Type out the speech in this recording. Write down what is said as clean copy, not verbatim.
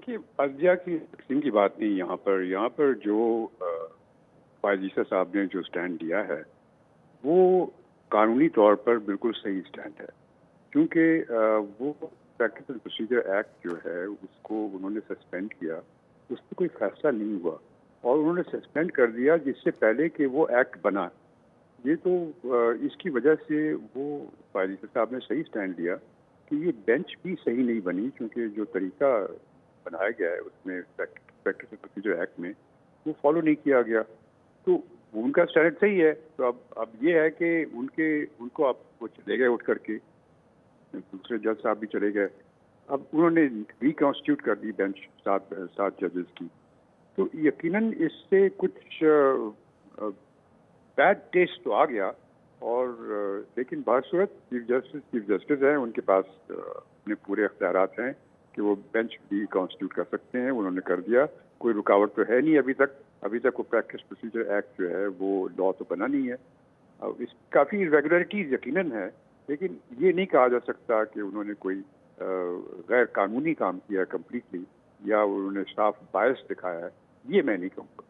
देखिए, अज्जा की तकसीम की बात नहीं यहाँ पर जो फायज ईसा साहब ने जो स्टैंड लिया है वो कानूनी तौर पर बिल्कुल सही स्टैंड है, क्योंकि वो प्रैक्टिस एंड प्रोसीजर एक्ट जो है उसको उन्होंने सस्पेंड किया, उस पर कोई फैसला नहीं हुआ और उन्होंने सस्पेंड कर दिया जिससे पहले कि वो एक्ट बना। ये तो इसकी वजह से वो फायज ईसा साहब ने सही स्टैंड लिया कि ये बेंच भी सही नहीं बनी, क्योंकि जो तरीका बनाया गया है उसमें प्रैक्टिस एंड प्रोसीजर एक्ट में वो फॉलो नहीं किया गया। तो उनका स्टैंड सही है। तो अब ये है कि उनको अब वो चले गए उठ करके, दूसरे जज साहब भी चले गए, अब उन्होंने रिकॉन्स्टिट्यूट कर दी बेंच सात जजेस की। तो यकीनन इससे कुछ बैड टेस्ट तो आ गया लेकिन बासूरत चीफ जस्टिस हैं, उनके पास अपने पूरे अख्तियारात हैं कि वो बेंच भी कॉन्स्टिट्यूट कर सकते हैं। उन्होंने कर दिया, कोई रुकावट तो है नहीं अभी तक वो प्रैक्टिस प्रोसीजर एक्ट जो है वो लॉ तो बना नहीं है। इस काफ़ी इरेगुलरिटीज यकीनन है, लेकिन ये नहीं कहा जा सकता कि उन्होंने कोई गैर कानूनी काम किया कम्प्लीटली या उन्होंने साफ बायस दिखाया है, ये मैं नहीं कहूँगा।